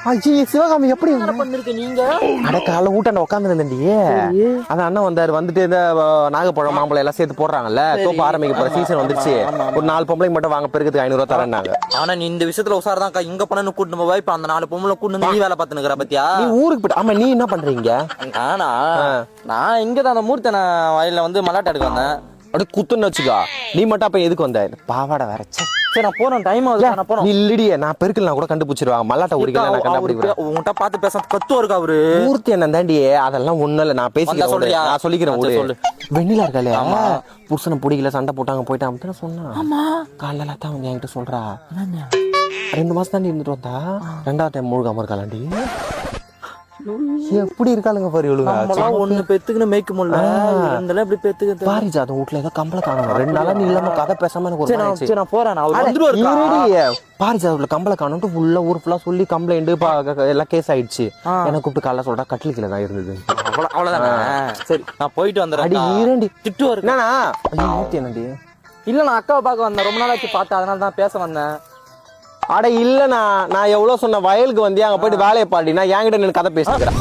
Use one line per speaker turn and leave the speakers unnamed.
ஐயோ சிவகாமி எப்படி
பண்ணிருக்க நீங்க?
அடக்கால ஊட்டாண்ட உட்காந்து இருந்தேன்டி. அந்த அண்ணன் வந்தாரு, வந்துட்டு இந்த நாகப்பழம் மாம்பழம் எல்லாம் சேர்த்து போடுறாங்கல்ல, தோப்பு ஆரம்பிக்க போற சீசன் வந்துருச்சு. ஒரு 4 பொம்பளைங்க மட்டும் வாங்க, பெருக்கிறதுக்கு 500 ரூபா தரேன்னாங்க.
ஆனா நீ இந்த விஷயத்துல உசாரதான்க்கா. இங்க பண்ணு கூட்டு போய் இப்ப அந்த 4 பொம்பளை கூட்டு நீ வேலை பார்த்துனுக்குற பத்தியா?
நீ ஊருக்கு போயிட்டு. ஆமா, நீ என்ன பண்றீங்க?
நானா? நான் இங்கதான் அந்த மூர்த்தன வயல்ல வந்து மல்லாட்டை எடுக்க வந்தேன்.
அப்படியே குத்துன்னு வச்சுக்கோ. நீ மட்டும் அப்ப எதுக்கு வந்த? பாவாடை வேற.
சரி நான் போறேன், டைம் ஆகுது, நான் போறேன்.
இல்லடியே, நான் பெருக்கல கூட கண்டுபிடிச்சிருவாங்க. மல்லாட்ட உரிக்கல நான் கண்டுபிடிக்கிறேன்.
உன்கிட்ட பார்த்து பேச கத்துவா இருக்கு அவரு.
மூர்த்தி என்ன தாண்டி, அதெல்லாம் ஒண்ணும் இல்ல. நான் பேசிக்கிறேன், நான் சொல்லிக்கிறேன். சொல்லு. வெண்ணிலா இருக்காளே, புருஷனை பிடிக்கல, சண்டை போட்டாங்க, போயிட்டான் சொன்னா. ஆமா, காலையில தான் வந்து என்கிட்ட சொல்றா. 2 மாசம் தாண்டி இருந்துட்டு வந்தா, 2வது டைம் முழுகாம இருக்காளாண்டி. எப்படி இருக்காளுங்க பாரு இவளுங்க.
ஒண்ணு பெத்துக்குன்னு மேய்க்க முடியல, இப்படி பெத்துக்கு.
பாரிஜாதம் வீட்டுல ஏதோ கம்பளை காணும். 2 நாளா நீ இல்லாம கதை பேசாம எனக்கு ஒரு
நான் போறேன்.
பாரிஜாதத்துல கம்பளை காணும்ட்டு ஃபுல்லா ஊர் ஃபுல்லா சொல்லி கம்ப்ளைண்ட் எல்லாம் கேஸ் ஆயிடுச்சு. எனக்கு கூப்பிட்டு காலைல சொல்றா கட்டிலுக்குல தான் இருந்தது.
அவ்வளவுதானே? சரி நான் போயிட்டு வந்துடுறேன்.
அடி ஈரண்டி
திட்டு வரும்.
என்னண்ணா? மூர்த்தி என்னடி?
இல்ல நான் அக்காவை பார்க்க வந்தேன், ரொம்ப நாளாச்சு பார்த்தேன், அதனால தான் பேச வந்தேன்.
அட இல்லண்ணா, நான் எவ்வளவு சொன்ன, வயலுக்கு வந்து அங்க போயிட்டு வேலையை பாடி நான் என்கிட்ட நின்று கதை பேசிக்கிறேன்.